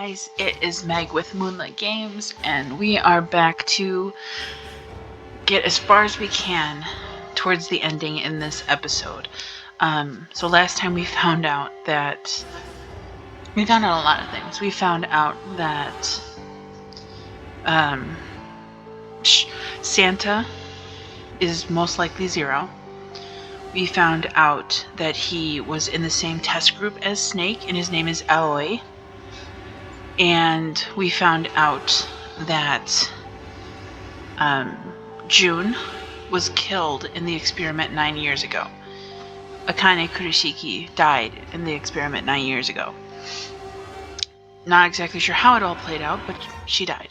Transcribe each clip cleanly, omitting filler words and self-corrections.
guys, it is Meg with Moonlight Games, and we are back to get as far as we can towards the ending in this episode. So last time we found out a lot of things. We found out that Santa is most likely Zero. We found out that he was in the same test group as Snake, and his name is Aoi. And we found out that June was killed in the experiment 9 years ago. Akane Kurishiki died in the experiment 9 years ago. Not exactly sure how it all played out, but she died.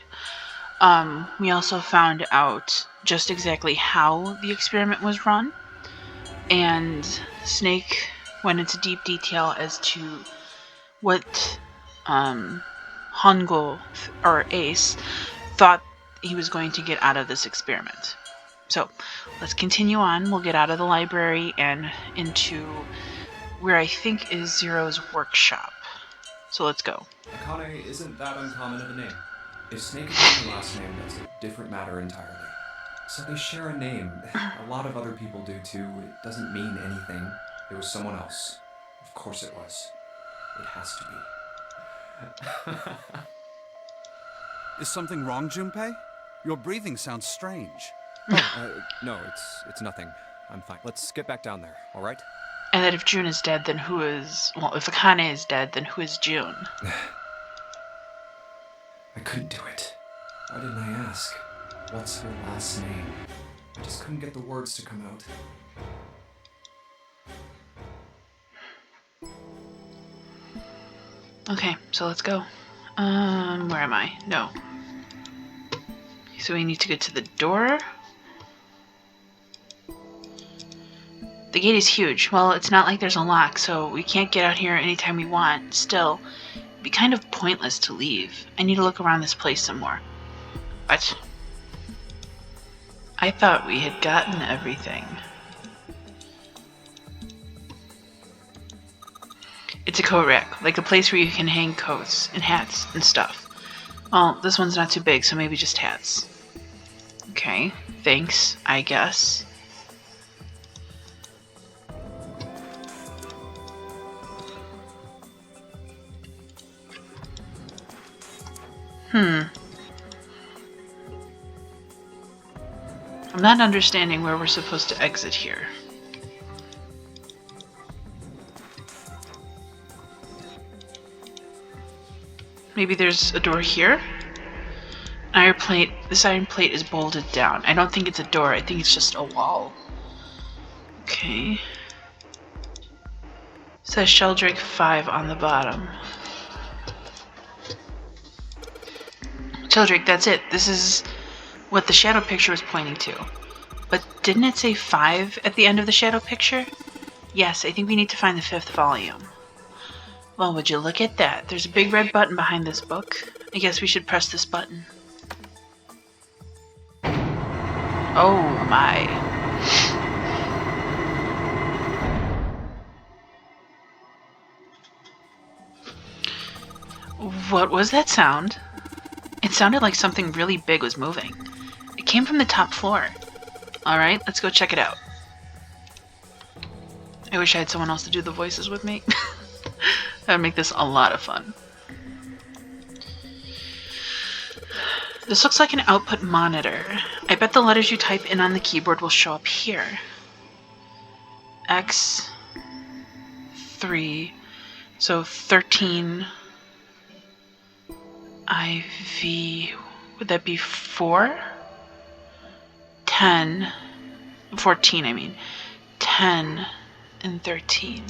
We also found out just exactly how the experiment was run, and Snake went into deep detail as to what Hongo, or Ace, thought he was going to get out of this experiment. So let's continue on. We'll get out of the library and into where I think is Zero's workshop. So let's go. Akane isn't that uncommon of a name. If Snake is the last name, that's a different matter entirely. So they share a name. A lot of other people do too. It doesn't mean anything. It was someone else. Of course it was. It has to be. Is something wrong, Junpei? Your breathing sounds strange. No, it's nothing. I'm fine. Let's get back down there, all right? And that if June is dead, then who is... Well, if Akane is dead, then who is June? I couldn't do it. Why didn't I ask? What's her last name? I just couldn't get the words to come out. Okay, so let's go. Where am I? No. So we need to get to the door. The gate is huge. Well, it's not like there's a lock, so we can't get out here anytime we want. Still, it'd be kind of pointless to leave. I need to look around this place some more. What? I thought we had gotten everything. It's a coat rack, like a place where you can hang coats and hats and stuff. Well, this one's not too big, so maybe just hats. Okay, thanks, I guess. I'm not understanding where we're supposed to exit here. Maybe there's a door here? This iron plate is bolted down. I don't think it's a door, I think it's just a wall. Okay. It says Sheldrake 5 on the bottom. Sheldrake, that's it. This is what the shadow picture was pointing to. But didn't it say 5 at the end of the shadow picture? Yes, I think we need to find the 5th volume. Well, would you look at that? There's a big red button behind this book. I guess we should press this button. Oh my. What was that sound? It sounded like something really big was moving. It came from the top floor. Alright, let's go check it out. I wish I had someone else to do the voices with me. That would make this a lot of fun. This looks like an output monitor. I bet the letters you type in on the keyboard will show up here. X, 3, so 13, IV, would that be 4? 10, 14 I mean, 10 and 13.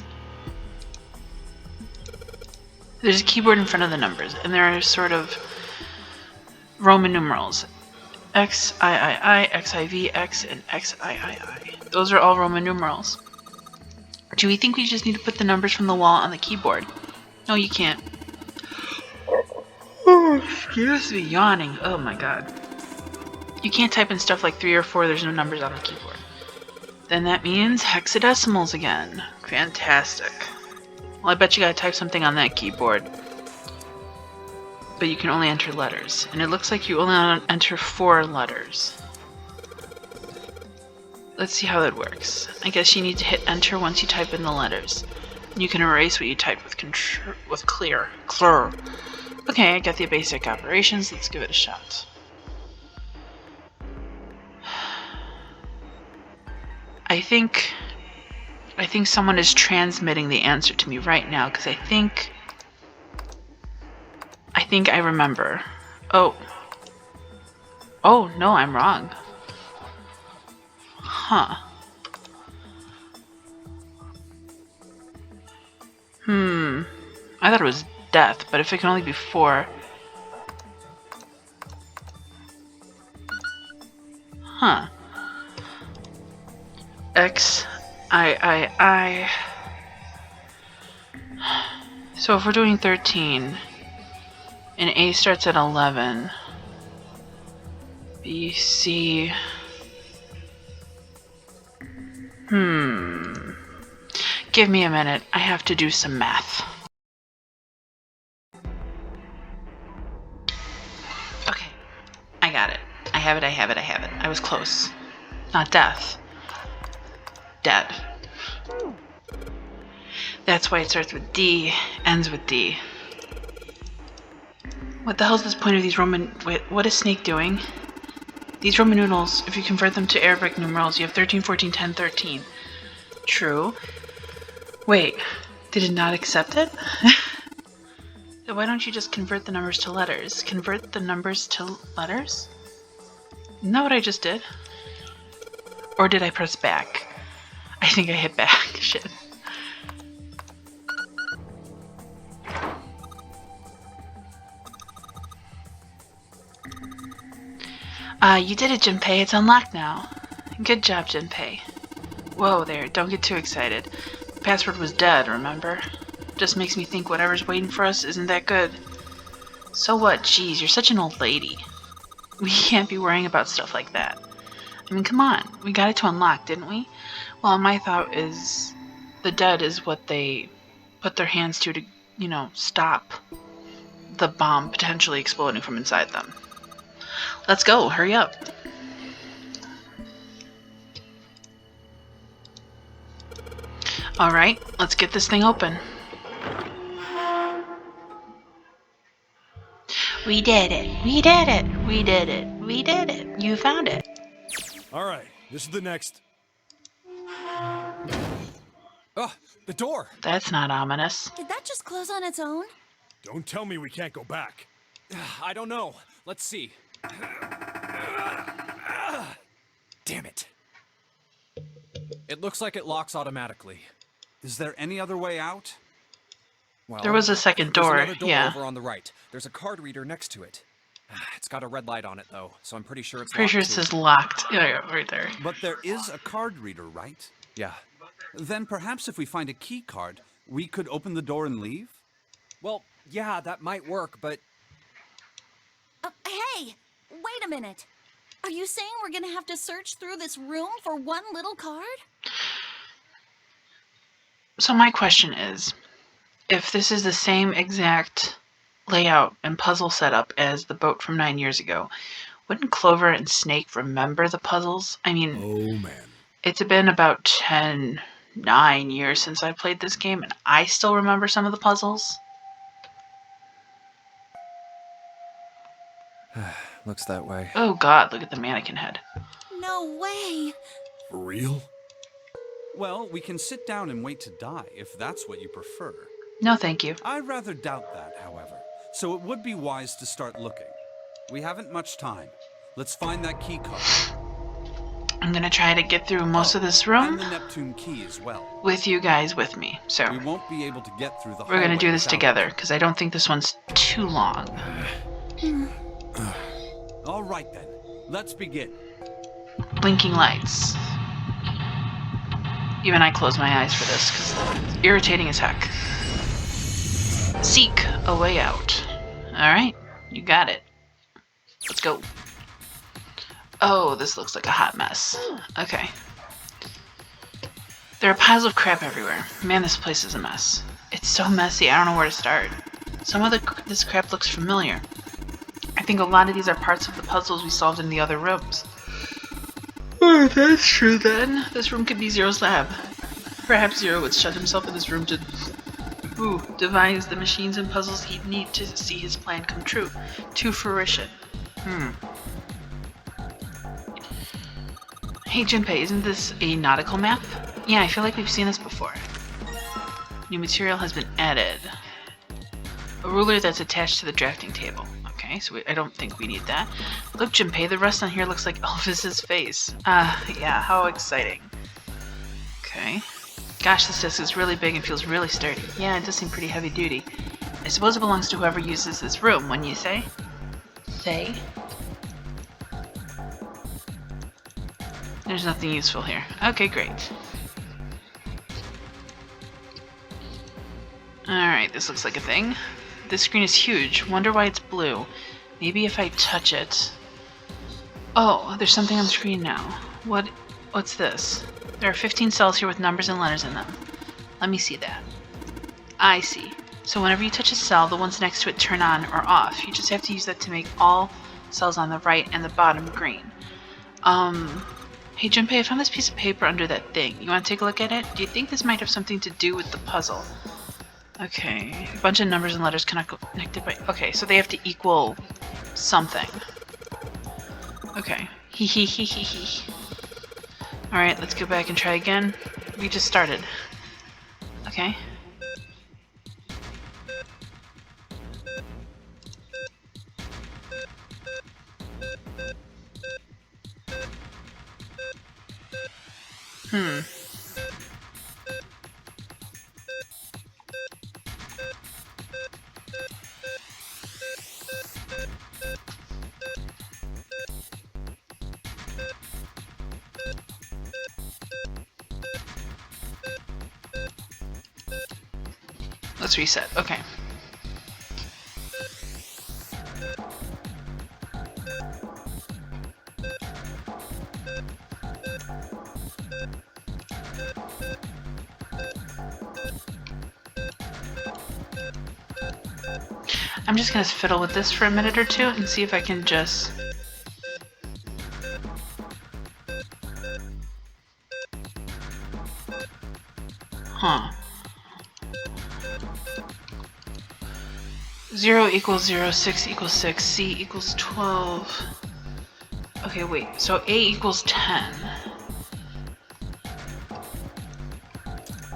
There's a keyboard in front of the numbers, and there are sort of Roman numerals. XIII, XIV, X, and XIII. Those are all Roman numerals. Do we think we just need to put the numbers from the wall on the keyboard? No, you can't. Oh, excuse me, yawning. Oh my god. You can't type in stuff like 3 or 4, there's no numbers on the keyboard. Then that means hexadecimals again. Fantastic. Well, I bet you gotta type something on that keyboard. but you can only enter letters. And it looks like you only enter 4 letters. Let's see how that works. I guess you need to hit enter once you type in the letters. You can erase what you typed with clear. Okay, I got the basic operations. Let's give it a shot. I think someone is transmitting the answer to me right now because I think I remember. Oh no, I'm wrong. Huh. I thought it was death, but if it can only be 4. Huh. X, I. So if we're doing 13, and A starts at 11, B, C. Give me a minute. I have to do some math. Okay. I got it. I have it. I was close. Not death. Dead. That's why it starts with D, ends with D. What the hell's this point of these Roman... Wait, what is Snake doing? These Roman numerals, if you convert them to Arabic numerals, you have 13, 14, 10, 13. True. Wait, did it not accept it? So why don't you just convert the numbers to letters? Convert the numbers to letters? Isn't that what I just did? Or did I press back? I think I hit back. Shit. You did it, Junpei. It's unlocked now. Good job, Junpei. Whoa there, don't get too excited. The password was dead, remember? Just makes me think whatever's waiting for us isn't that good. So what? Jeez, you're such an old lady. We can't be worrying about stuff like that. I mean, come on. We got it to unlock, didn't we? Well, my thought is the dead is what they put their hands to, you know, stop the bomb potentially exploding from inside them. Let's go. Hurry up. All right, let's get this thing open. We did it. We did it. We did it. We did it. You found it. All right, this is the next. Oh, the door. That's not ominous. Did that just close on its own? Don't tell me we can't go back. I don't know. Let's see. Damn it. It looks like it locks automatically. Is there any other way out? Well, There was a second there's door, another door yeah. over on the right. There's a card reader next to it. It's got a red light on it, though, so I'm pretty sure it's Pretty locked sure it too. says locked. Yeah, right there. But there is a card reader, right? Yeah. Then perhaps if we find a key card, we could open the door and leave? Well, yeah, that might work, but... Hey! Wait a minute. Are you saying we're gonna have to search through this room for one little card? So my question is, if this is the same exact layout and puzzle setup as the boat from 9 years ago, wouldn't Clover and Snake remember the puzzles? I mean, Oh, man. it's been about 9 years since I played this game, and I still remember some of the puzzles. Looks that way. Oh god, look at the mannequin head. No way! For real? Well, we can sit down and wait to die, if that's what you prefer. No thank you. I rather doubt that, however. So it would be wise to start looking. We haven't much time. Let's find that key card. I'm gonna try to get through most of this room And the Neptune key as well. with you guys with me. So We won't be able to get through the we're gonna hallway do this without together, because I don't think this one's too long. it. All right then. Let's begin. Blinking lights. Even I close my eyes for this, because it's irritating as heck. Seek a way out. Alright, you got it. Let's go. Oh, this looks like a hot mess. Okay. There are piles of crap everywhere. Man, this place is a mess. It's so messy, I don't know where to start. Some of this crap looks familiar. I think a lot of these are parts of the puzzles we solved in the other rooms. Oh, if that's true then. This room could be Zero's lab. Perhaps Zero would shut himself in this room to devise the machines and puzzles he'd need to see his plan come true. To fruition. Hey Junpei, isn't this a nautical map? Yeah, I feel like we've seen this before. New material has been added. A ruler that's attached to the drafting table. Okay, so I don't think we need that. Look, Junpei, the rust on here looks like Elvis's face. Yeah, how exciting. Okay. Gosh, this disc is really big and feels really sturdy. Yeah, it does seem pretty heavy duty. I suppose it belongs to whoever uses this room, wouldn't you say? Say? There's nothing useful here. Okay, great. Alright, this looks like a thing. This screen is huge. Wonder why it's blue. Maybe if I touch it... Oh, there's something on the screen now. What's this? There are 15 cells here with numbers and letters in them. Let me see that. I see. So whenever you touch a cell, the ones next to it turn on or off. You just have to use that to make all cells on the right and the bottom green. Hey Junpei, I found this piece of paper under that thing. You want to take a look at it? Do you think this might have something to do with the puzzle? Okay, a bunch of numbers and letters connected by... Okay, so they have to equal something. Okay. Hee. Alright, let's go back and try again. We just started. Okay. Let's reset. Okay. I'm just gonna fiddle with this for a minute or two and see if I can just... Huh. 0 equals 0, 6 equals 6, C equals 12. Okay, wait, so A equals 10.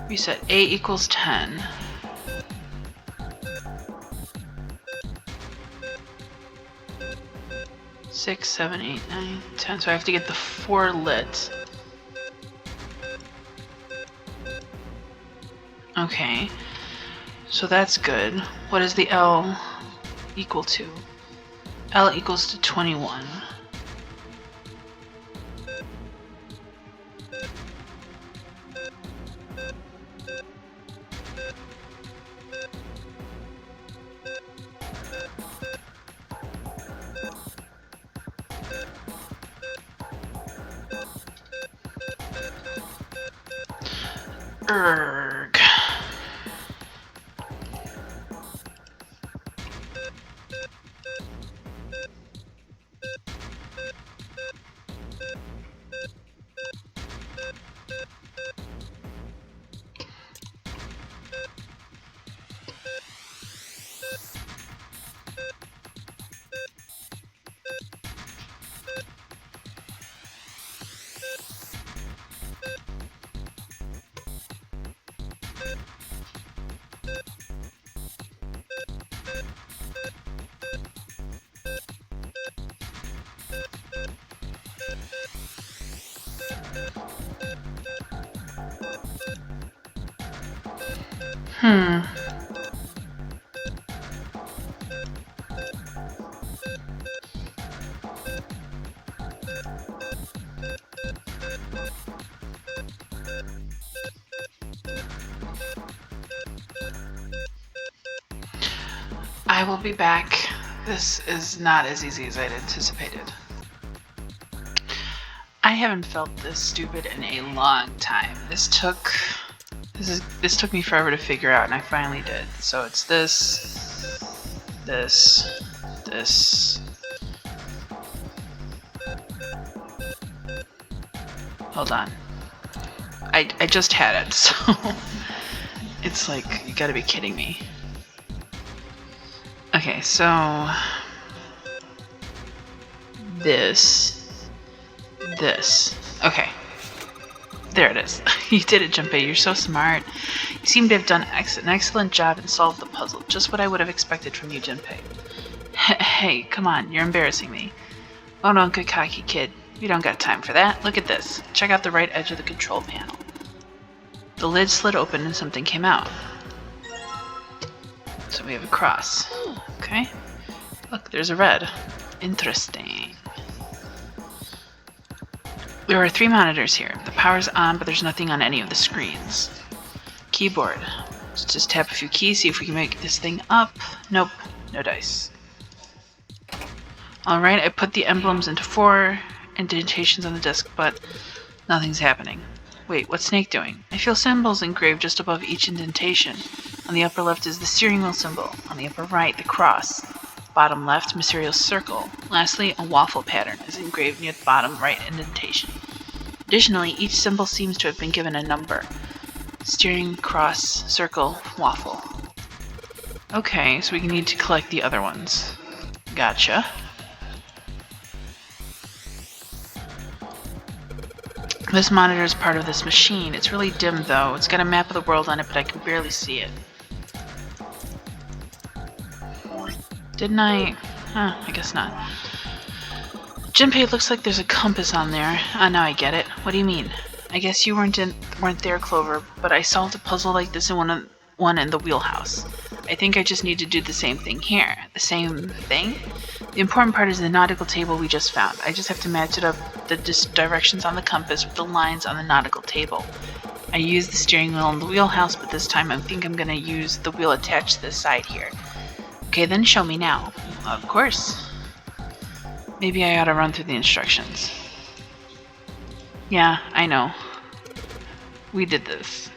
Reset, A equals 10. Six, 7, 8, 9, 10. So I have to get the 4 lit. Okay. So that's good. What is the L equal to? L equals to 21. Erg. I will be back. This is not as easy as I'd anticipated. I haven't felt this stupid in a long time. This took me forever to figure out, and I finally did. So it's this. this, this. Hold on. I just had it, so it's like, you gotta be kidding me. Okay, so this. Okay. There it is. You did it, Junpei. You're so smart. You seem to have done an excellent job and solved the puzzle. Just what I would have expected from you, Junpei. Hey, come on. You're embarrassing me. Oh no, good cocky kid. You don't got time for that. Look at this. Check out the right edge of the control panel. The lid slid open and something came out. So we have a cross. Okay. Look, there's a red. Interesting. There are 3 monitors here. The power's on, but there's nothing on any of the screens. Keyboard. Let's just tap a few keys, see if we can make this thing up. Nope. No dice. Alright, I put the emblems into 4 indentations on the disc, but nothing's happening. Wait, what's Snake doing? I feel symbols engraved just above each indentation. On the upper left is the steering wheel symbol. On the upper right, the cross. Bottom left, mysterious circle. Lastly, a waffle pattern is engraved near the bottom right indentation. Additionally, each symbol seems to have been given a number. Steering, cross, circle, waffle. Okay, so we need to collect the other ones. Gotcha. This monitor is part of this machine. It's really dim though. It's got a map of the world on it, but I can barely see it. Didn't I? Huh, I guess not. Junpei, it looks like there's a compass on there. Now I get it. What do you mean? I guess you weren't there, Clover, but I solved a puzzle like this in one in the wheelhouse. I think I just need to do the same thing here. The same thing? The important part is the nautical table we just found. I just have to match it up, the directions on the compass with the lines on the nautical table. I used the steering wheel in the wheelhouse, but this time I think I'm going to use the wheel attached to the side here. Okay, then show me now. Of course. Maybe I ought to run through the instructions. Yeah, I know. We did this.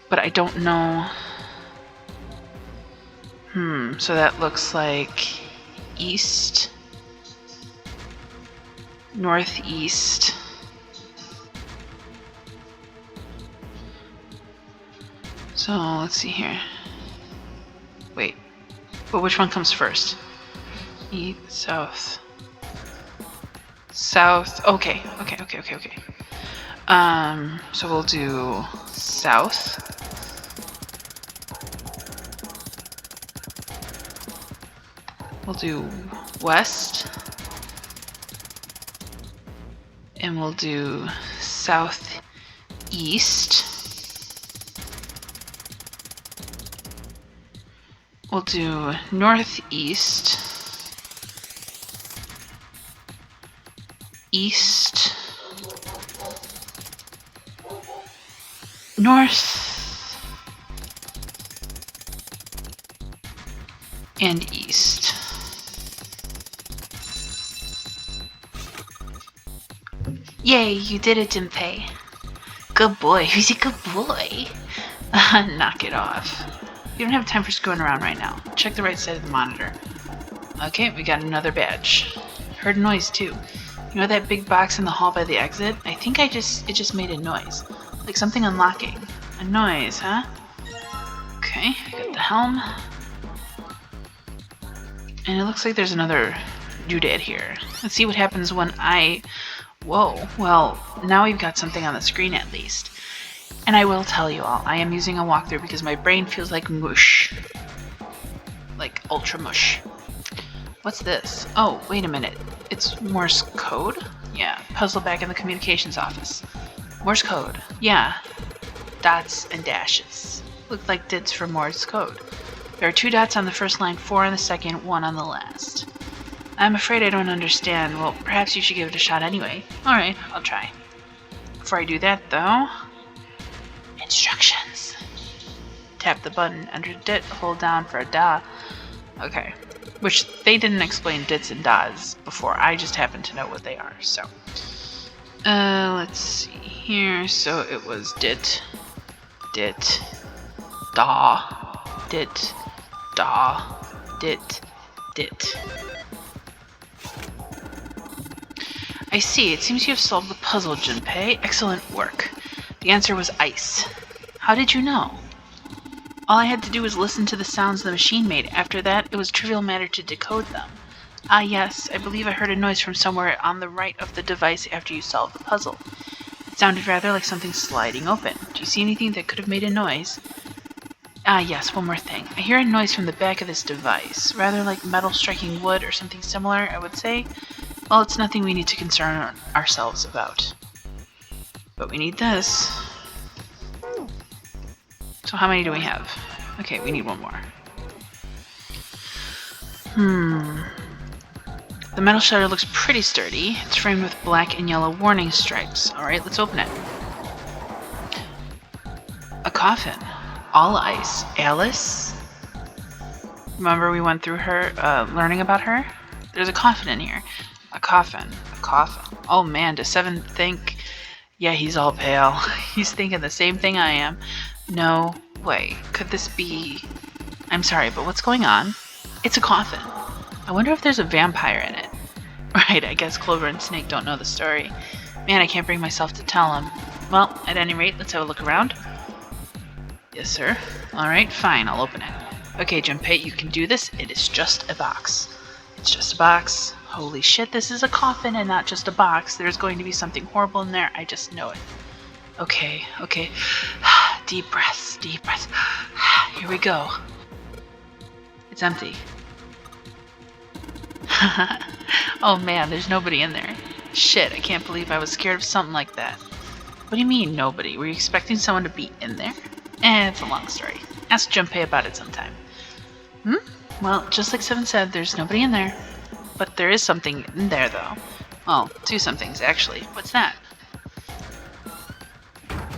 But I don't know. So that looks like east, northeast, so let's see here. Wait, but which one comes first? East, south, south. Okay. So we'll do south. We'll do west, and we'll do southeast. We'll do northeast, east, north, and east. Yay, you did it, Junpei. Good boy. Who's a good boy? Knock it off. You don't have time for screwing around right now. Check the right side of the monitor. Okay, we got another badge. Heard a noise too. You know that big box in the hall by the exit? I think it just made a noise. Like something unlocking. A noise, huh? Okay, got the helm. And it looks like there's another doodad here. Let's see what happens when I... Whoa, well, now we've got something on the screen at least. And I will tell you all, I am using a walkthrough because my brain feels like mush. Like ultra mush. What's this? Oh, wait a minute. It's Morse code? Yeah, puzzle back in the communications office. Morse code. Yeah. Dots and dashes. Look like dits for Morse code. There are 2 dots on the first line, 4 on the second, 1 on the last. I'm afraid I don't understand. Well, perhaps you should give it a shot anyway. Alright, I'll try. Before I do that, though... Instructions. Tap the button, enter dit, hold down for a da. Okay. Which, they didn't explain dits and das before. I just happen to know what they are, so... let's see here. So it was dit, da, dit, da. Da. Dit. I see. It seems you have solved the puzzle, Junpei. Excellent work. The answer was ice. How did you know? All I had to do was listen to the sounds the machine made. After that, it was a trivial matter to decode them. Ah, yes. I believe I heard a noise from somewhere on the right of the device after you solved the puzzle. It sounded rather like something sliding open. Do you see anything that could have made a noise? Ah, yes, one more thing. I hear a noise from the back of this device. Rather like metal striking wood or something similar, I would say. Well, it's nothing we need to concern ourselves about. But we need this. So how many do we have? Okay, we need one more. The metal shutter looks pretty sturdy. It's framed with black and yellow warning stripes. Alright, let's open it. A coffin. All ice. Alice? Remember we went through her, learning about her? There's a coffin in here. A coffin. Oh man, does Seven think... Yeah, he's all pale. He's thinking the same thing I am. No way. Could this be... I'm sorry, but what's going on? It's a coffin. I wonder if there's a vampire in it. Right, I guess Clover and Snake don't know the story. Man, I can't bring myself to tell them. Well, at any rate, let's have a look around. Yes, sir. Alright, fine, I'll open it. Okay, Junpei, you can do this. It is just a box. It's just a box. Holy shit, this is a coffin and not just a box. There's going to be something horrible in there. I just know it. Okay. Deep breaths. Here we go. It's empty. Oh man, there's nobody in there. Shit, I can't believe I was scared of something like that. What do you mean, nobody? Were you expecting someone to be in there? It's a long story. Ask Junpei about it sometime. Well, just like Seven said, there's nobody in there. But there is something in there, though. Well, two somethings, actually. What's that?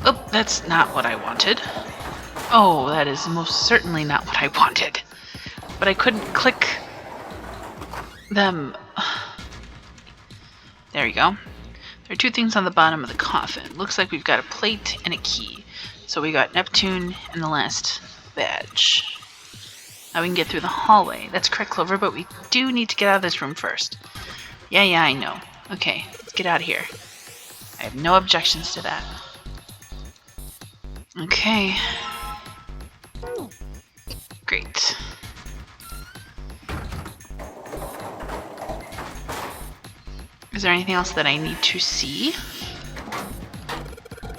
Oh, that's not what I wanted. Oh, that is most certainly not what I wanted. But I couldn't click them. There you go. There are two things on the bottom of the coffin. Looks like we've got a plate and a key. So we got Neptune and the last badge. Now we can get through the hallway. That's correct, Clover, but we do need to get out of this room first. Yeah, I know. Okay, let's get out of here. I have no objections to that. Okay. Great. Is there anything else that I need to see?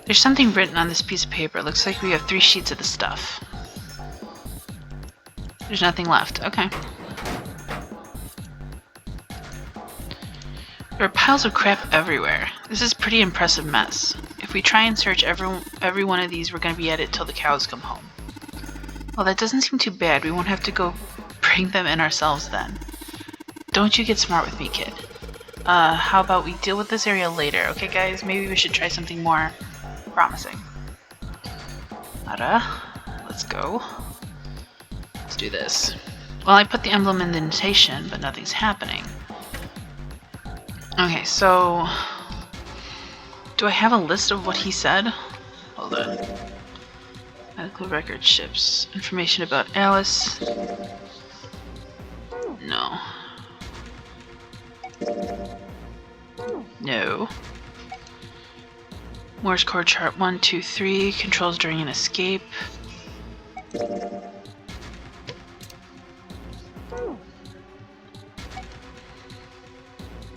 There's something written on this piece of paper. It looks like we have 3 sheets of the stuff. There's nothing left. Okay. There are piles of crap everywhere. This is a pretty impressive mess. If we try and search every one of these, we're going to be at it till the cows come home. Well, that doesn't seem too bad. We won't have to go bring them in ourselves then. Don't you get smart with me, kid. How about we deal with this area later? Okay, guys? Maybe we should try something more promising. Let's go. Let's do this. Well, I put the emblem in the indentation, but nothing's happening. Okay, so... do I have a list of what he said? Hold on. Medical record ships. Information about Alice. No. No. Morse code chart 1, 2, 3. Controls during an escape.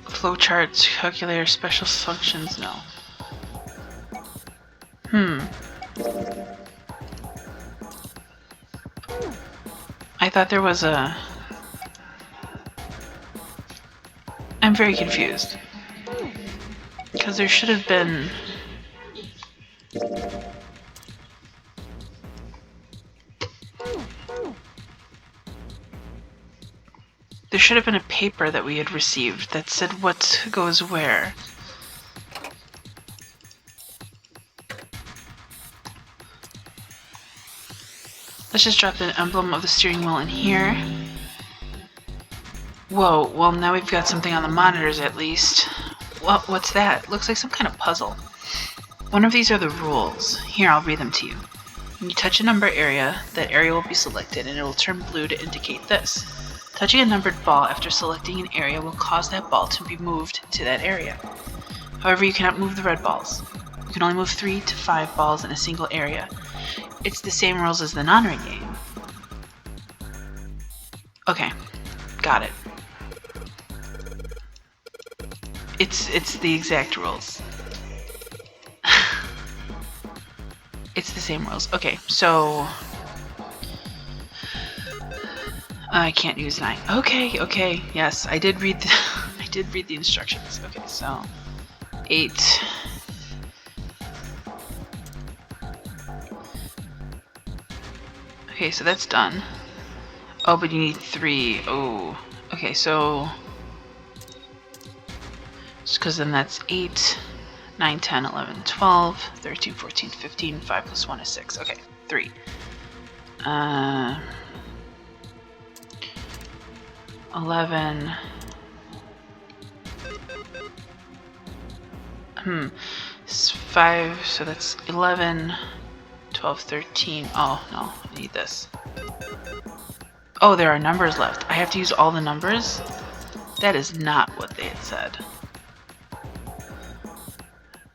Flowcharts, calculator, special functions, no. I thought there was a... I'm very confused. Because there should have been... there should have been a paper that we had received that said what goes where. Let's just drop the emblem of the steering wheel in here. Whoa, well now we've got something on the monitors at least. What's that? Looks like some kind of puzzle. One of these are the rules. Here, I'll read them to you. When you touch a number area, that area will be selected and it will turn blue to indicate this. Touching a numbered ball after selecting an area will cause that ball to be moved to that area. However, you cannot move the red balls. You can only move 3 to 5 balls in a single area. It's the same rules as the non-ring game. Okay, got it. It's the exact rules. It's the same rules. Okay, so I can't use 9. Okay, yes, I did read the I did read the instructions. Okay, so 8. Okay, so that's done. Oh, but you need 3. Oh, okay, so because then that's 8, 9, 10, 11, 12, 13, 14, 15, 5 plus 1 is 6. Okay, 3. 11. 5, so that's 11, 12, 13. Oh, no, I need this. Oh, there are numbers left. I have to use all the numbers? That is not what they had said.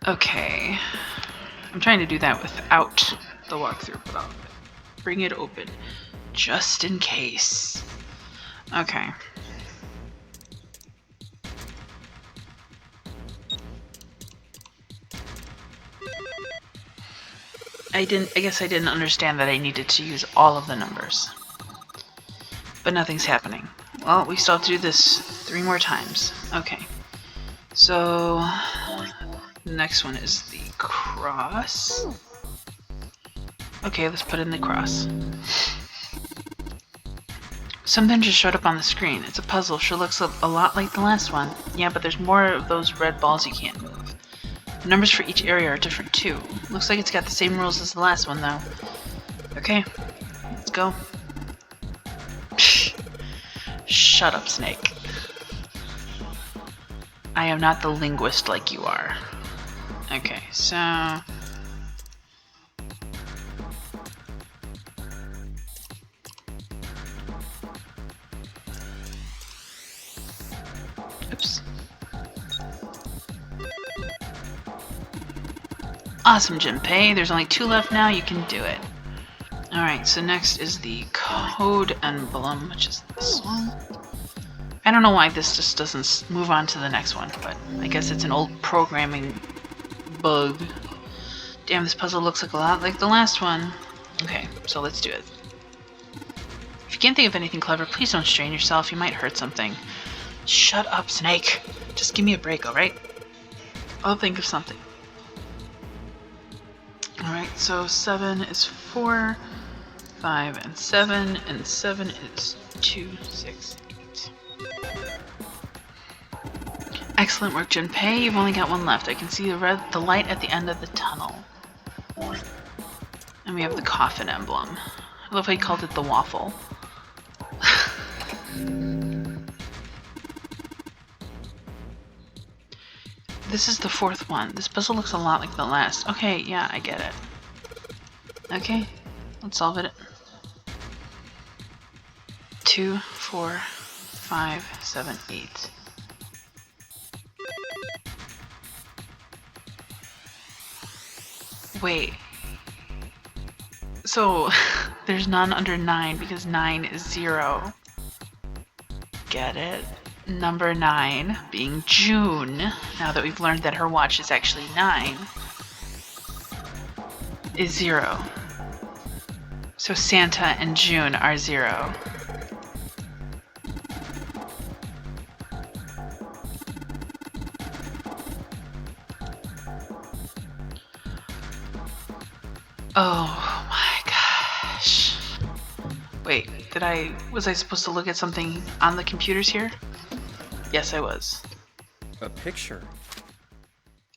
Okay. I'm trying to do that without the walkthrough, but I'll bring it open just in case. Okay. I guess I didn't understand that I needed to use all of the numbers. But nothing's happening. Well, we still have to do this 3 more times. Okay. So the next one is the cross. Okay, let's put in the cross. Something just showed up on the screen. It's a puzzle. Sure looks a lot like the last one. Yeah, but there's more of those red balls you can't move. The numbers for each area are different too. Looks like it's got the same rules as the last one though. Okay, let's go. Shut up, Snake. I am not the linguist like you are. Okay, so... Oops. Awesome, Junpei. There's only 2 left now. You can do it. Alright, so next is the code emblem, which is this one. I don't know why this just doesn't move on to the next one, but I guess it's an old programming bug. Damn, this puzzle looks like a lot like the last one. Okay, so let's do it. If you can't think of anything clever, please don't strain yourself. You might hurt something. Shut up, Snake. Just give me a break, alright? I'll think of something. Alright, so 7 is 4, 5 and 7 is 2, 6, 8. Excellent work, Junpei. You've only got 1 left. I can see the light at the end of the tunnel. And we have the coffin emblem. I love how he called it the waffle. This is the 4th one. This puzzle looks a lot like the last. Okay, yeah, I get it. Okay, let's solve it. 2, 4, 5, 7, 8. Wait. So, there's none under 9 because 9 is 0. Get it? Number 9 being June, now that we've learned that her watch is actually 9, is 0. So Santa and June are 0. Oh my gosh. Wait, was I supposed to look at something on the computers here? Yes, I was. A picture?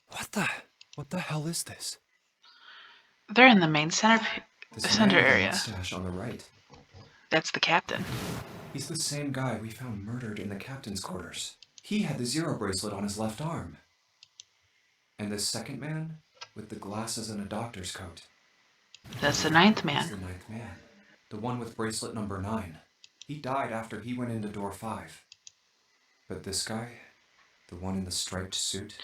What the hell is this? They're in the main center Man with a area. mustache on the right. That's the captain. He's the same guy we found murdered in the captain's quarters. He had the 0 bracelet on his left arm. And this second man, with the glasses and a doctor's coat. That's the ninth He's man. the ninth man. The one with bracelet number 9. He died after he went into door 5. But this guy, the one in the striped suit,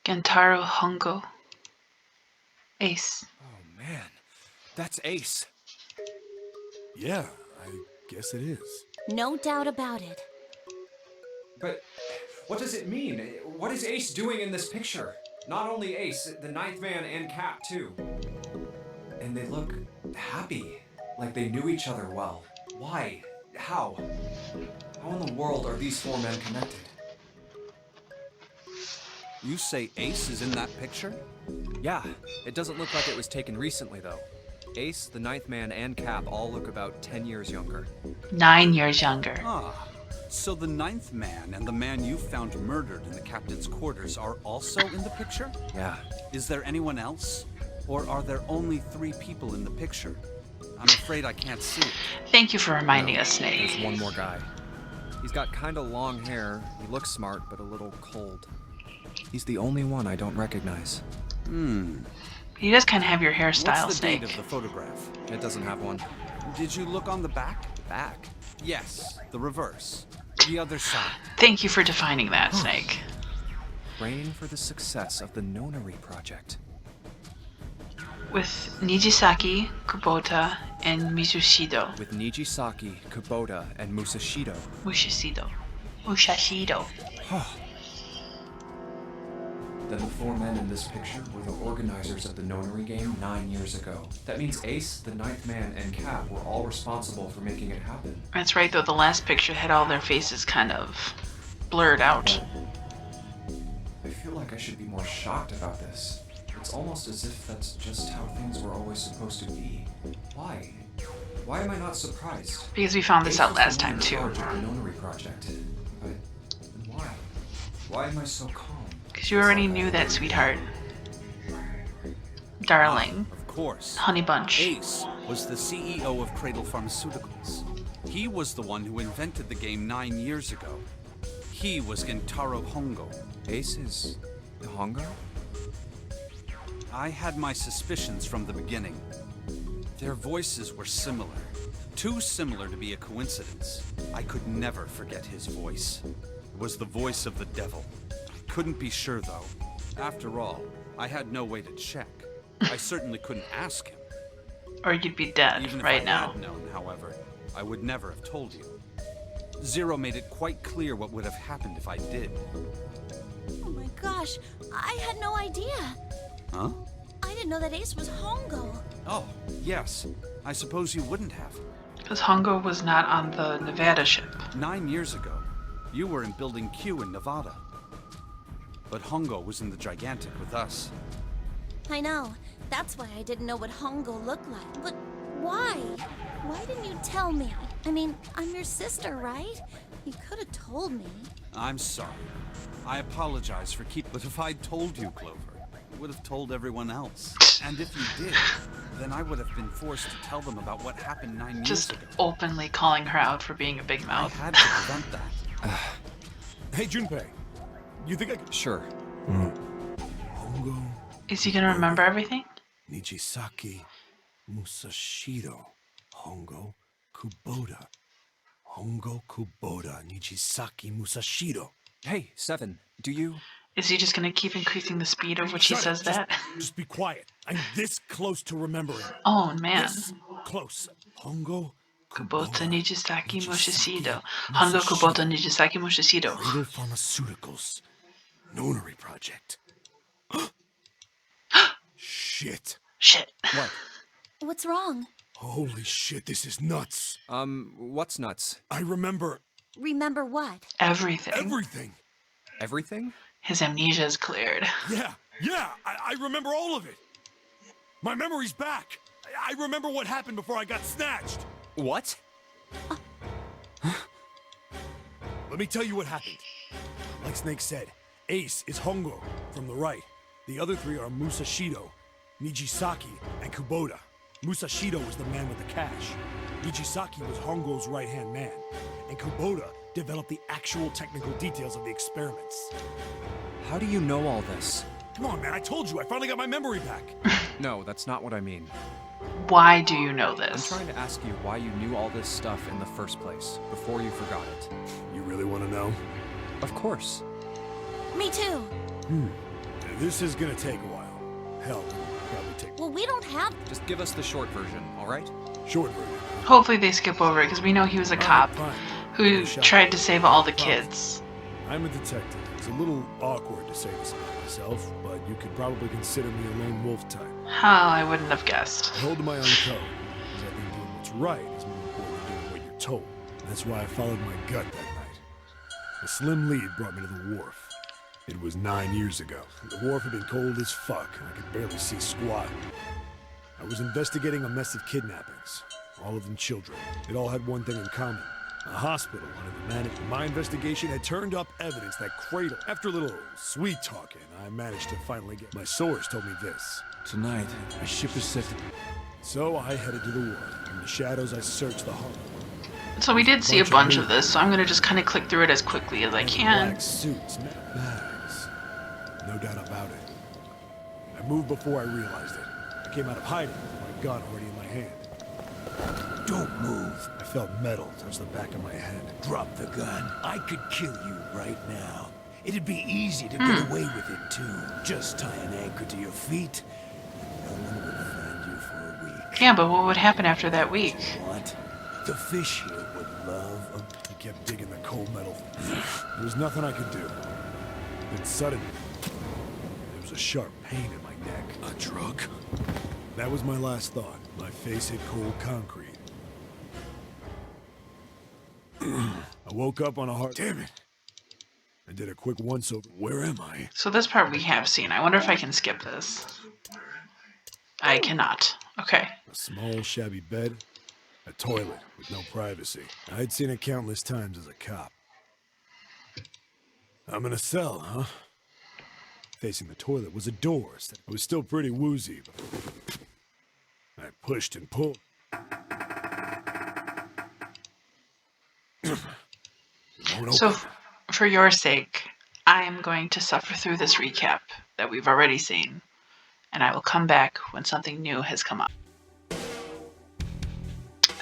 Gentaro Hongo. Ace. Oh man, that's Ace. Yeah, I guess it is. No doubt about it. But what does it mean? What is Ace doing in this picture? Not only Ace, the ninth man and Cap too. And they look happy, like they knew each other well. Why? How? How in the world are these 4 men connected? You say Ace is in that picture? Yeah, it doesn't look like it was taken recently, though. Ace, the ninth man, and Cap all look about 10 years younger. 9 years younger. Ah, so the ninth man and the man you found murdered in the captain's quarters are also in the picture? Yeah. Is there anyone else? Or are there only 3 people in the picture? I'm afraid I can't see it. Thank you for reminding us, There's Snake. one more guy. He's got kinda long hair, he looks smart, but a little cold. He's the only one I don't recognize. He does kind of have your hairstyle, What's the date Snake. of the photograph? It doesn't have one. Did you look on the back? Back. Yes, the reverse. The other side. Thank you for defining that, Snake. Praying for the success of the Nonary project. With Nijisaki, Kubota, and Mitsushido. With Nijisaki, Kubota, and Musashido. Mushashido. Then the 4 men in this picture were the organizers of the Nonary game 9 years ago. That means Ace, the ninth man, and Cap were all responsible for making it happen. That's right, though the last picture had all their faces kind of blurred out. I feel like I should be more shocked about this. It's almost as if that's just how things were always supposed to be. Why? Why am I not surprised? Because we found this Ace out was last the one time, in too. charge of the Nonary project. But why? Why am I so calm? Because you already knew that, sweetheart. Darling. Of course. Honey Bunch. Ace was the CEO of Cradle Pharmaceuticals. He was the one who invented the game 9 years ago. He was Gentaro Hongo. Ace is Hongo? I had my suspicions from the beginning. Their voices were similar. Too similar to be a coincidence. I could never forget his voice. It was the voice of the devil. Couldn't be sure, though. After all, I had no way to check. I certainly couldn't ask him. Or you'd be dead Even if right I now. had known, however, I would never have told you. Zero made it quite clear what would have happened if I did. Oh my gosh, I had no idea. Huh? I didn't know that Ace was Hongo. Oh, yes. I suppose you wouldn't have. Because Hongo was not on the Nevada ship. 9 years ago, you were in Building Q in Nevada. But Hongo was in the Gigantic with us. I know. That's why I didn't know what Hongo looked like. But why? Why didn't you tell me? I mean, I'm your sister, right? You could have told me. I'm sorry. I apologize for but if I'd told you, Clover, I would have told everyone else. And if you did, then I would have been forced to tell them about what happened 9 years Just ago. openly calling her out for being a big I mouth. had to prevent that. Hey, Junpei. You think I could... Sure. Hongo, Is he gonna remember everything? Nijisaki, Musashido, Hongo, Kubota. Hongo, Kubota, Nijisaki, Musashido. Hey, Seven, do you... Is he just gonna keep increasing the speed of which he Shut up, says that? Just be quiet. I'm this close to remembering. Oh man. This close. Hongo, Kubota Nijisaki Mushishido. Hongo Kubota Nijisaki Mushishido. Cradle Pharmaceuticals. Nonary project. Shit. Shit. What? What's wrong? Holy shit, this is nuts. What's nuts? I remember Remember what? Everything. everything. Everything? His amnesia is cleared. Yeah, I remember all of it. My memory's back. I remember what happened before I got snatched. What? Let me tell you what happened. Like Snake said, Ace is Hongo from the right. The other 3 are Musashido, Nijisaki, and Kubota. Musashido was the man with the cash. Nijisaki was Hongo's right-hand man. And Kubota developed the actual technical details of the experiments. How do you know all this? Come on, man, I told you, I finally got my memory back. No, that's not what I mean. Why do you know I'm this? trying to ask you why you knew all this stuff in the first place, before you forgot it. You really want to know? Of course. Me too. This is gonna take a while. Hell, it'll probably take Well, we don't have. Just give us the short version, alright? short version. Hopefully they skip over it because we know he was a cop Fine. who tried to save all the kids. I'm a detective. It's a little awkward to say this about myself, but you could probably consider me a lone wolf type. How I wouldn't have guessed. I hold to my own code, because I think doing what's right is more important than doing what you're told. That's why I followed my gut that night. A slim lead brought me to the wharf. It was 9 years ago. The wharf had been cold as fuck, and I could barely see squat. I was investigating a mess of kidnappings, all of them children. It all had one thing in common. A hospital wanted to manage. My investigation had turned up evidence that Cradle. After a little sweet talking, I managed to finally get. My source told me this. Tonight, a ship is set to. So I headed to the wharf. In the shadows, I searced the harbor. So we did see a bunch of this, so I'm gonna just kind of click through it as quickly as I can. Black suits, bags. No doubt about it. I moved before I realized it. I came out of hiding with my gun already in my hand. Don't move. I felt metal touch the back of my head. Drop the gun. I could kill you right now. It'd be easy to get away with it, too. Just tie an anchor to your feet, and no one would find you for a week. Yeah, but what would happen after that week? What? The fish here would love a... He kept digging the cold metal. There was nothing I could do. Then suddenly, there was a sharp pain in my neck. A drug? That was my last thought. My face hit cold concrete. I woke up on a hard... Damn it! I did a quick once-over. Where am I? So this part we have seen. I wonder if I can skip this. I cannot. Okay. A small, shabby bed. A toilet with no privacy. I'd seen it countless times as a cop. I'm in a cell, huh? Facing the toilet was a door. I was still pretty woozy, but I pushed and pulled. So, for your sake, I am going to suffer through this recap that we've already seen, and I will come back when something new has come up.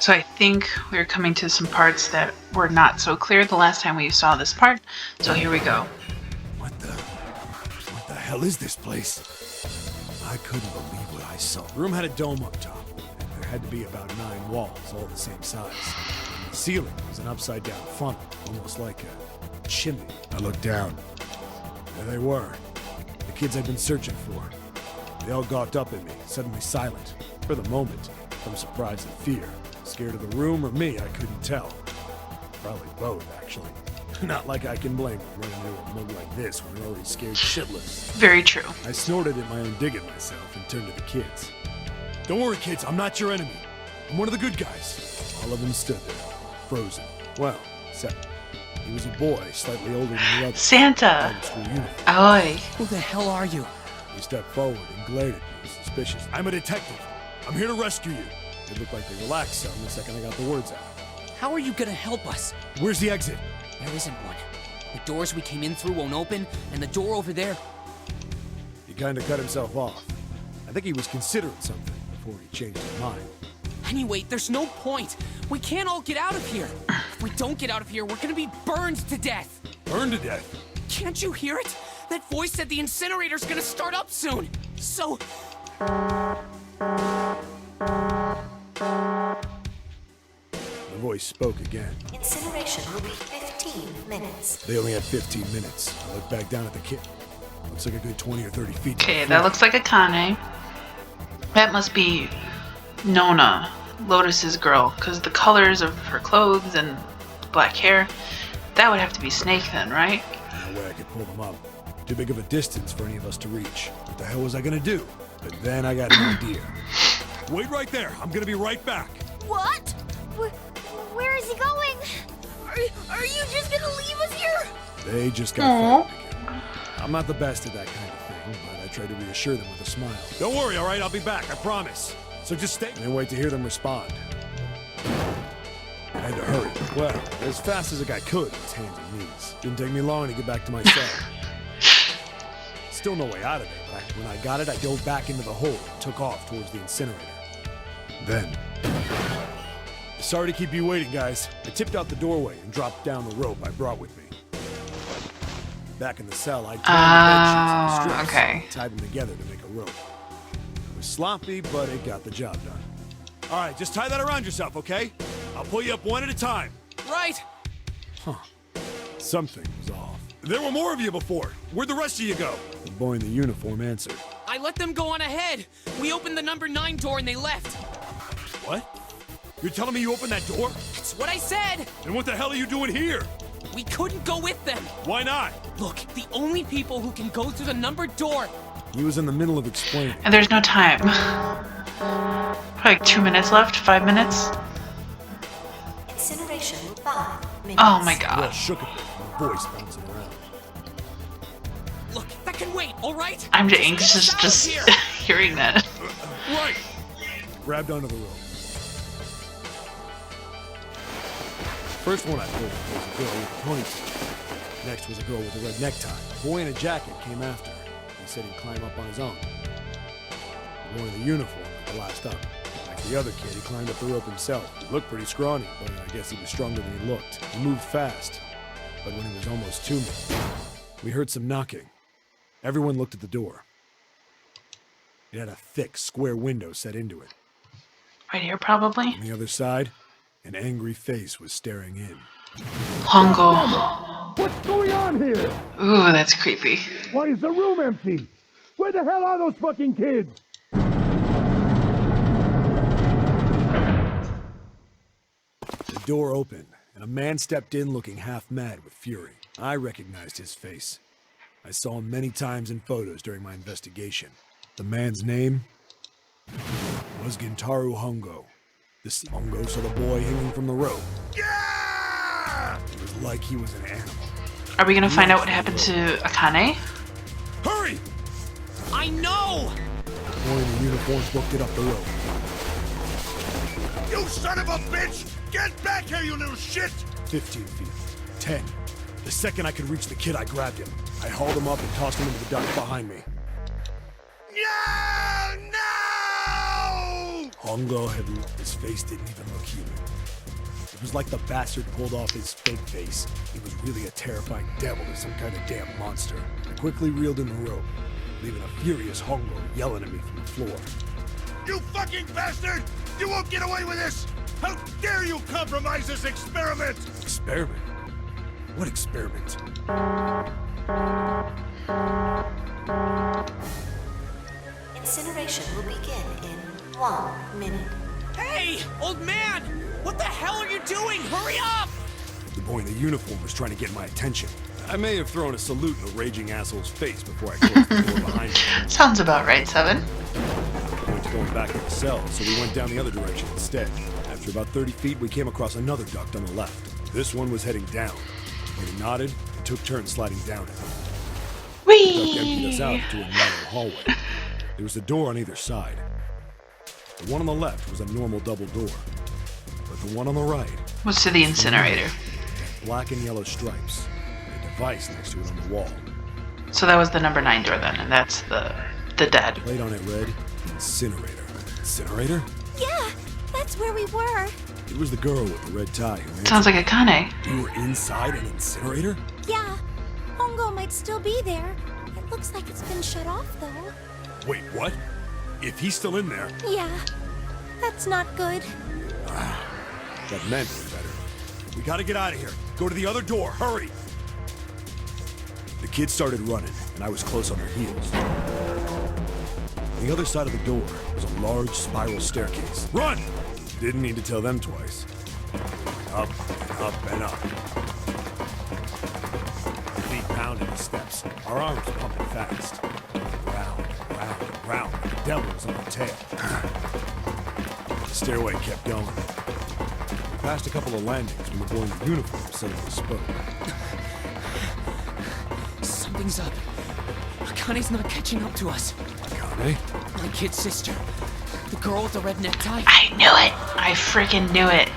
So I think we're coming to some parts that were not so clear the last time we saw this part, so here we go. What the hell is this place? I couldn't believe what I saw. The room had a dome up top. There had to be about 9 walls, all the same size. The ceiling was an upside-down funnel, almost like a chimney. I looked down. There they were, the kids I'd been searching for. They all gawked up at me, suddenly silent. For the moment, from surprise and fear. Scared of the room or me, I couldn't tell. Probably both, actually. Not like I can blame them running into a mug like this when they're already scared shitless. Very true. I snorted at my own dig at myself and turned to the kids. Don't worry, kids, I'm not your enemy. I'm one of the good guys. All of them stood there, frozen. Well, except he was a boy, slightly older than the others. Santa! Out of school uniform. Oi! Who the hell are you? He stepped forward and glared at me, suspicious. I'm a detective. I'm here to rescue you. It looked like they relaxed some the second I got the words out. How are you gonna help us? Where's the exit? There isn't one. The doors we came in through won't open, and the door over there... He kind of cut himself off. I think he was considering something before he changed his mind. Anyway, there's no point. We can't all get out of here. If we don't get out of here, we're gonna be burned to death. Burned to death? Can't you hear it? That voice said the incinerator's gonna start up soon. So... The voice spoke again. Incineration will be 15 minutes. They only had 15 minutes. I looked back down at the kid. Looks like a good 20 or 30 feet. to the Okay, floor. that looks like Akane. That must be Nona, Lotus's girl, because the colors of her clothes and black hair, that would have to be Snake then, right? No way I could pull them up. Too big of a distance for any of us to reach. What the hell was I gonna do? But then I got an idea. Wait right there. I'm gonna be right back. What? Where is he going? Are you just gonna leave us here? They just got fired again. I'm not the best at that kind of thing, but I try to reassure them with a smile. Don't worry, all right? I'll be back, I promise. So just stay and wait to hear them respond. I had to hurry. Well, as fast as a guy could with his hands and knees. Didn't take me long to get back to my cell. Still no way out of there, but when I got it, I dove back into the hole and took off towards the incinerator. Then... Sorry to keep you waiting, guys. I tipped out the doorway and dropped down the rope I brought with me. Back in the cell, I tied the bed sheets and strips and tied them together to make a rope. It was sloppy, but it got the job done. All right, just tie that around yourself, okay? I'll pull you up one at a time. Right. Huh. Something was off. There were more of you before. Where'd the rest of you go? The boy in the uniform answered. I let them go on ahead. We opened the number 9 door and they left. What? You're telling me you opened that door? That's what I said. Then what the hell are you doing here? We couldn't go with them. Why not? Look, the only people who can go through the numbered door. He was in the middle of explaining. And there's no time. Probably like 2 minutes left, 5 minutes. Incineration 5 minutes. Oh my Well, god. shook a bit, my voice bouncing around. Look, that can wait, all right? I'm just get anxious us out just of here. hearing that. Right! Grabbed onto the rope. First one I pulled was a girl with a ponytail. Next was a girl with a red necktie. A boy in a jacket came after her. He said he'd climb up on his own. The boy in the uniform was the last up. Like the other kid, he climbed up the rope himself. He looked pretty scrawny, but I guess he was stronger than he looked. He moved fast, but when he was almost to me, we heard some knocking. Everyone looked at the door. It had a thick, square window set into it. Right here, probably. On the other side, an angry face was staring in. Hongo. What's going on here? Ooh, that's creepy. Why is the room empty? Where the hell are those fucking kids? The door opened, and a man stepped in looking half mad with fury. I recognized his face. I saw him many times in photos during my investigation. The man's name was Gintaro Hongo. This Hongo saw the boy hanging from the rope. Yeah! It was like he was an animal. Are we gonna find out what happened to Akane? Hurry! I know! The boy in the uniform booked it up the rope. You son of a bitch! Get back here, you little shit! 15 feet. 10. The second I could reach the kid, I grabbed him. I hauled him up and tossed him into the duct behind me. No! No! Hongo his face didn't even look human. It was like the bastard pulled off his fake face. He was really a terrifying devil or some kind of damn monster. I quickly reeled in the rope, leaving a furious Hongo yelling at me from the floor. You fucking bastard! You won't get away with this! How dare you compromise this experiment! Experiment? What experiment? Incineration will begin in 1 minute. Hey, old man! What the hell are you doing? Hurry up! The boy in the uniform was trying to get my attention. I may have thrown a salute in the raging asshole's face before I closed the door behind me. Sounds about right, Seven. We went going back to the cell, so we went down the other direction instead. After about 30 feet, we came across another duct on the left. This one was heading down. We nodded and took turns sliding down it. The duct emptied us out into a narrow hallway. There was a door on either side. The one on the left was a normal double door, but the one on the right What's to the incinerator? had black and yellow stripes, and a device next to it on the wall. So that was the number 9 door then, and that's the dead. Plate on it read, Incinerator. Incinerator? Yeah, that's where we were. It was the girl with the red tie who answered. Sounds like Akane. You were inside an incinerator? Yeah, Hongo might still be there. It looks like it's been shut off, though. Wait, what? If he's still in there, Yeah, that's not good. that meant we're better. We gotta get out of here. Go to the other door, hurry! The kids started running, and I was close on their heels. On the other side of the door was a large spiral staircase. Run! Didn't need to tell them twice. Up and up and up. Feet pounding the steps, our arms pumping fast. Round, round, round, like the devil was on our tail. The stairway kept going. We passed a couple of landings when the boy in the uniform suddenly spoke. Something's up. Akane's not catching up to us. Akane? My kid's sister. The girl with the red necktie. I knew it! I freaking knew it!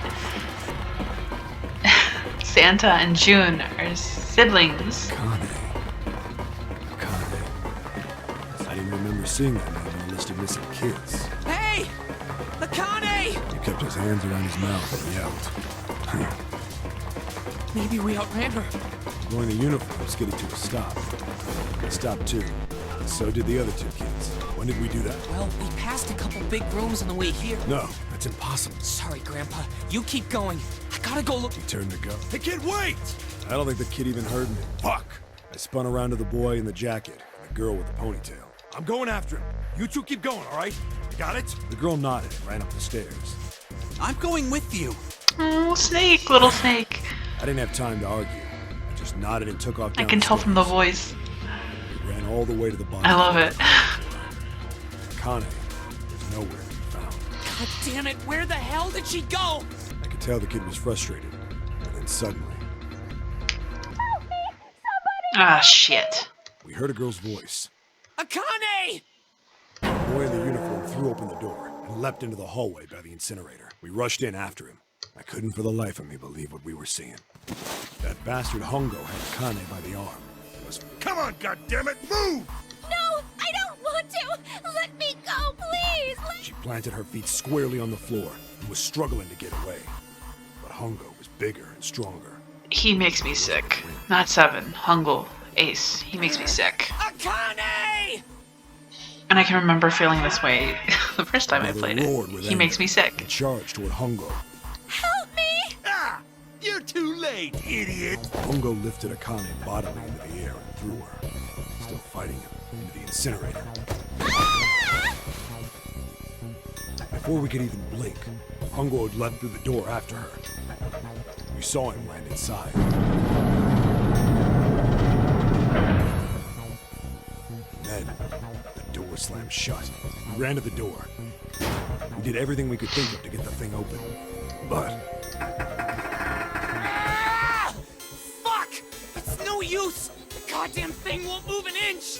Santa and June are siblings. Akane. I didn't remember seeing that name on the list of missing kids. Hey! Akane! his hands around his mouth and yelled. Maybe we outran her. Wearing the uniform skidded to a stop. I stopped too. So did the other two kids. When did we do that? Well, we passed a couple big rooms on the way here. No, that's impossible. Sorry, Grandpa. You keep going. I gotta go look. He turned to go. Hey, kid, wait! I don't think the kid even heard me. Fuck! I spun around to the boy in the jacket and the girl with the ponytail. I'm going after him. You two keep going, all right? You got it? The girl nodded and ran up the stairs. I'm going with you. Oh, Snake, little Snake. I didn't have time to argue. I just nodded and took off I down can the tell from the stairs. voice. We ran all the way to the bottom. I love it. Kane was nowhere to be found. God damn it! Where the hell did she go? I could tell the kid was frustrated. And then suddenly, Ah, shit. we heard a girl's voice. Akane! The boy in the uniform threw open the door and leapt into the hallway by the incinerator. We rushed in after him. I couldn't for the life of me believe what we were seeing. That bastard Hongo had Kane by the arm. It was Come on, goddammit, move! No, I don't want to! Let me go, please! She planted her feet squarely on the floor and was struggling to get away. But Hongo was bigger and stronger. He makes me sick. Not Seven. Hungle. Ace. He makes me sick. Akane! And I can remember feeling this way the first time I Mother played roared it. with He anger makes me sick. and charged toward Hongo. Help me! Ah! You're too late, idiot! Hongo lifted Akane bodily into the air and threw her, still fighting him, into the incinerator. Before we could even blink, Hongo had leapt through the door after her. We saw him land inside. Then, the door slammed shut. We ran to the door. We did everything we could think of to get the thing open. But Ah! Fuck! It's no use! The goddamn thing won't move an inch!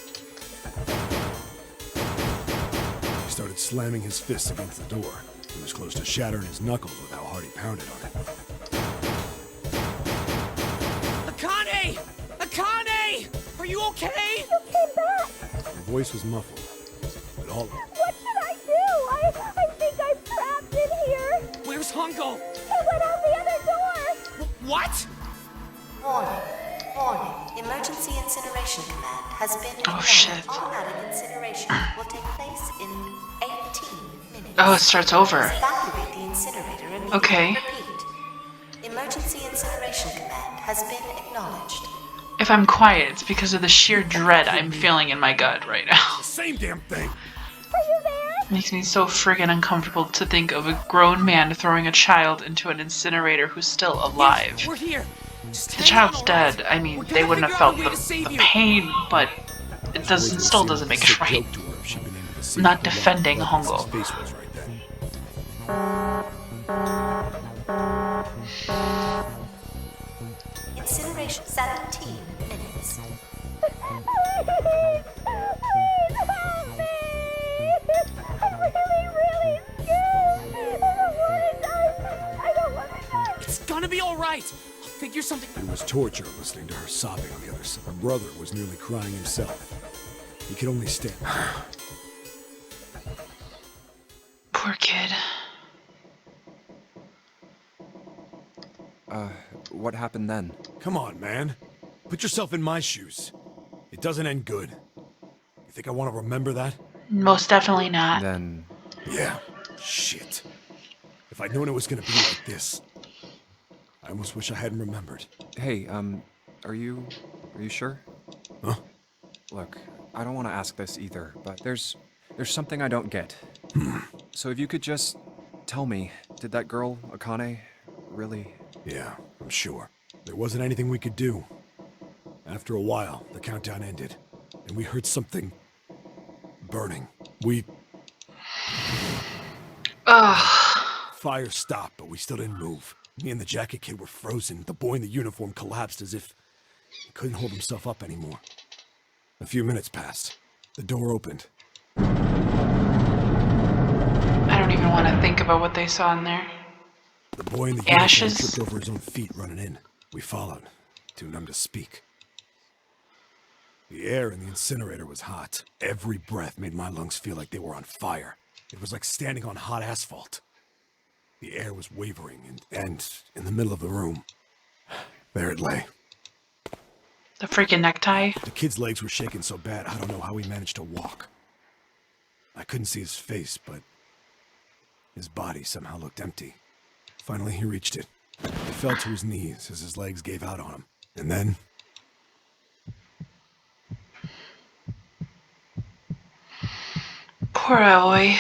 he started slamming his fists against the door. He was close to shattering his knuckles with how hard he pounded on it. Akane! Akane! Are you okay? You came back! Her voice was muffled, but all What should I do? I think I'm trapped in here! Where's Hongo? He went out the other door! What? Warning. Warning. Emergency incineration command has been Oh, ignored. shit. Automatic incineration will take place in 18 minutes. Oh, it starts over. Evacuate the incinerator immediately. Okay. Repeat. Emergency incineration command has been acknowledged. If I'm quiet, it's because of the sheer dread I'm feeling in my gut right now. The same damn thing! Are you there? It makes me so friggin' uncomfortable to think of a grown man throwing a child into an incinerator who's still alive. We're here. Just The hang child's on, all right? dead. I mean, We're they gonna wouldn't have figure out felt a way to save the you. pain, but it doesn't still doesn't make it right. Not defending Hongo. His face was right then. Incineration 17 minutes. Please help me! I'm really scared! I don't want to die! I don't want to die! It's gonna be all right. I'll figure something. It was torture listening to her sobbing on the other side. Her brother was nearly crying himself. He could only stand. Poor kid. What happened then? Come on, man. Put yourself in my shoes. It doesn't end good. You think I want to remember that? Most definitely not. Then, Yeah. Shit. If I'd known it was gonna be like this, I almost wish I hadn't remembered. hey, are you sure? Huh? Look, I don't want to ask this either, but there's something I don't get. So if you could just tell me, did that girl, Akane, really... Yeah, I'm sure. There wasn't anything we could do. After a while, the countdown ended, and we heard something burning. Fire stopped, but we still didn't move. Me and the jacket kid were frozen. The boy in the uniform collapsed as if he couldn't hold himself up anymore. A few minutes passed. The door opened. I don't even want to think about what they saw in there. The boy in the uniform Ashes. tripped over his own feet running in. We followed, too numb to speak. The air in the incinerator was hot. Every breath made my lungs feel like they were on fire. It was like standing on hot asphalt. The air was wavering, and in the middle of the room, there it lay. The freaking necktie. The kid's legs were shaking so bad, I don't know how he managed to walk. I couldn't see his face, but his body somehow looked empty. Finally, he reached it. He fell to his knees as his legs gave out on him. And then... Poor Aoi.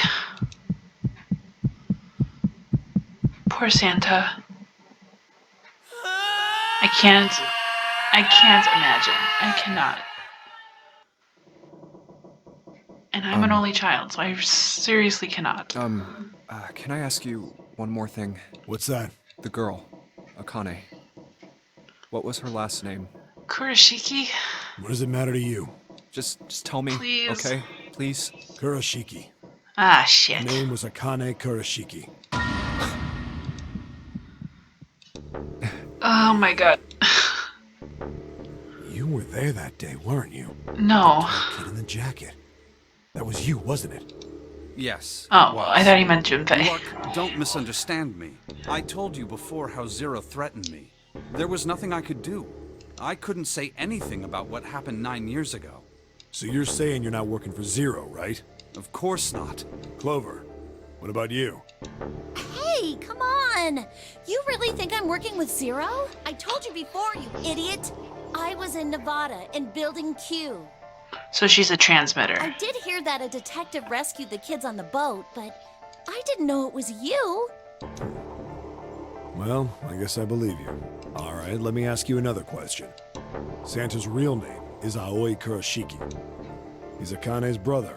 Poor Santa. I can't imagine. I cannot. And I'm an only child, so I seriously cannot. Can I ask you one more thing? What's that? The girl, Akane. What was her last name? Kurashiki? What does it matter to you? Just tell me, Please. okay? Please? Kurashiki. Ah, Her shit. name was Akane Kurashiki. Oh my god. You were there that day, weren't you? No. The kid in the jacket. That was you, wasn't it? Yes. Oh, it was. I thought he meant Junpei. Look, don't misunderstand me. I told you before how Zero threatened me. There was nothing I could do. I couldn't say anything about what happened 9 years ago. So you're saying you're not working for Zero, right? Of course not. Clover, what about you? Hey, come on! You really think I'm working with Zero? I told you before, you idiot! I was in Nevada, in Building Q. So she's a transmitter. I did hear that a detective rescued the kids on the boat, but I didn't know it was you. Well, I guess I believe you. All right, let me ask you another question. Santa's real name is Aoi Kurashiki. He's Akane's brother.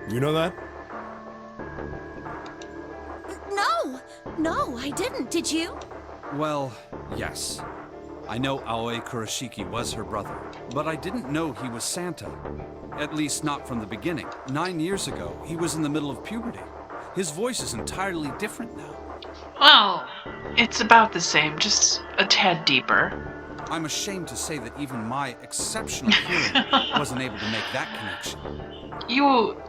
You know that? No, I didn't. Did you? Well, yes. I know Aoi Kurashiki was her brother, but I didn't know he was Santa. At least not from the beginning. 9 years ago, he was in the middle of puberty. His voice is entirely different now. Well, it's about the same, just a tad deeper. I'm ashamed to say that even my exceptional hearing wasn't able to make that connection. You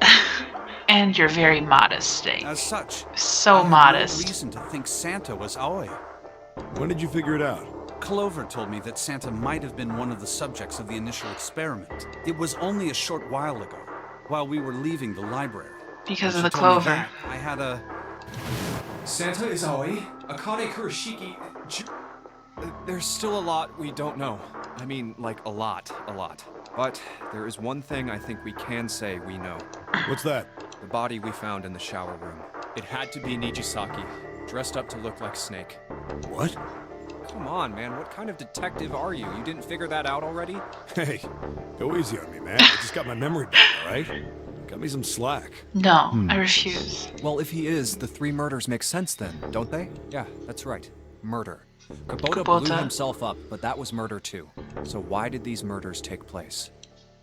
and your very modest state. As such, So I had modest. no reason to think Santa was Aoi. When did you figure it out? Clover told me that Santa might have been one of the subjects of the initial experiment. It was only a short while ago, while we were leaving the library. Because When of she the told me clover. that, I had a... Santa is Aoi, Akane Kurashiki. There's still a lot we don't know. I mean, like a lot. But there is one thing I think we can say we know. What's that? The body we found in the shower room. It had to be Nijisaki, dressed up to look like Snake. What? Come on, man, what kind of detective are you? You didn't figure that out already? Hey, go easy on me, man. I just got my memory back, all right? Cut me some slack. No, I refuse. Well, if he is, the 3 murders make sense then, don't they? Yeah, that's right. Murder. Kubota blew Kubota. himself up, but that was murder too. So why did these murders take place?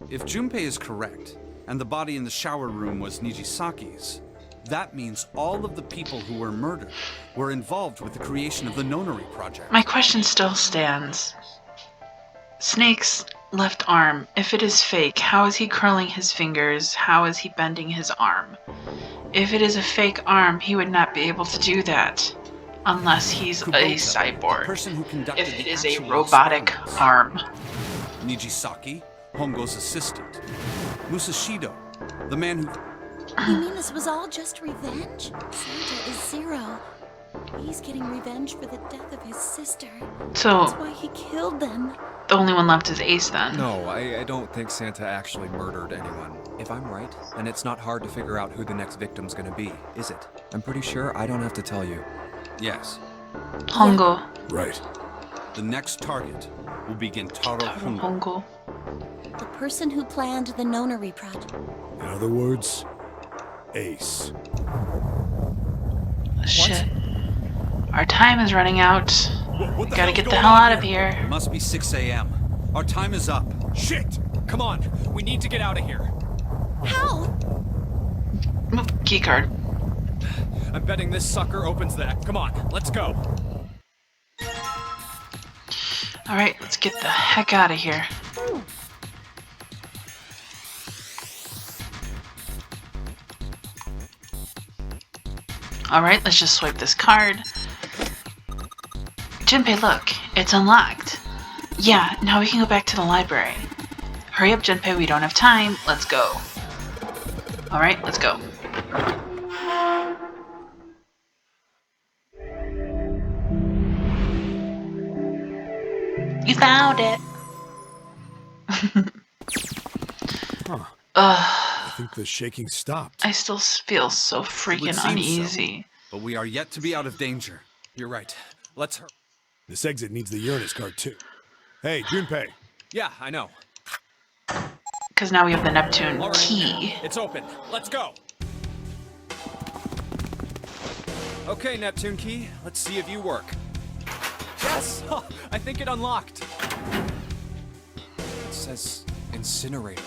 If Junpei is correct, and the body in the shower room was Nijisaki's, that means all of the people who were murdered were involved with the creation of the Nonary Project. My question still stands. Snake's left arm, if it is fake, how is he curling his fingers? How is he bending his arm? If it is a fake arm, he would not be able to do that. Unless he's Kubota, a the cyborg. person who conducted If it the is a actual robotic experiments. arm. Nijisaki, Hongo's assistant. Musashido, the man who... You mean this was all just revenge? Santa is Zero. He's getting revenge for the death of his sister. So, That's why he killed them. the only one left is Ace then. No, I don't think Santa actually murdered anyone. If I'm right, then it's not hard to figure out who the next victim's gonna be, is it? I'm pretty sure I don't have to tell you. Yes, Hongo. Right. the next target will be Gentaro Hongo. Hongo. The person who planned the Nonary Project. In other words, Ace. Shit. Our time is running out. What the Gotta hell's get the going hell on out of here? here. It must be 6 a.m. Our time is up. Shit! Come on, we need to get out of here. How? Keycard. I'm betting this sucker opens that. Come on, let's go. Alright, let's get the heck out of here. Alright, let's just swipe this card. Junpei, look, it's unlocked. Yeah, now we can go back to the library. Hurry up, Junpei, we don't have time. Let's go. Alright, let's go. You found it! Huh. I think the shaking stopped. I still feel so freaking uneasy. So, but we are yet to be out of danger. You're right. Let's hurry. This exit needs the Uranus card too. Hey, Junpei. Yeah, I know. Because now we have the Neptune All right, key. it's open. Let's go. Okay, Neptune key. Let's see if you work. Yes! Oh, I think it unlocked. It says incinerator.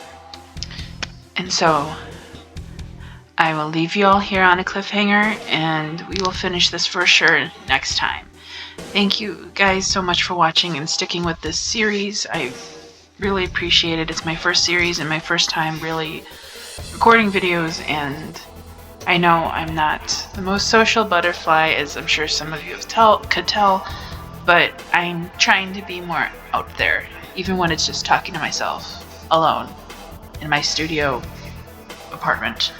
And so, I will leave you all here on a cliffhanger, and we will finish this for sure next time. Thank you guys so much for watching and sticking with this series. I really appreciate it. It's my first series and my first time really recording videos, and I know I'm not the most social butterfly, as I'm sure some of you could tell, but I'm trying to be more out there, even when it's just talking to myself alone in my studio apartment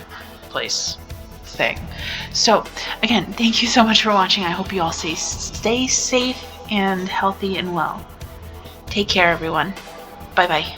place thing. So again, thank you so much for watching. I hope you all stay safe and healthy and well. Take care, everyone. Bye bye.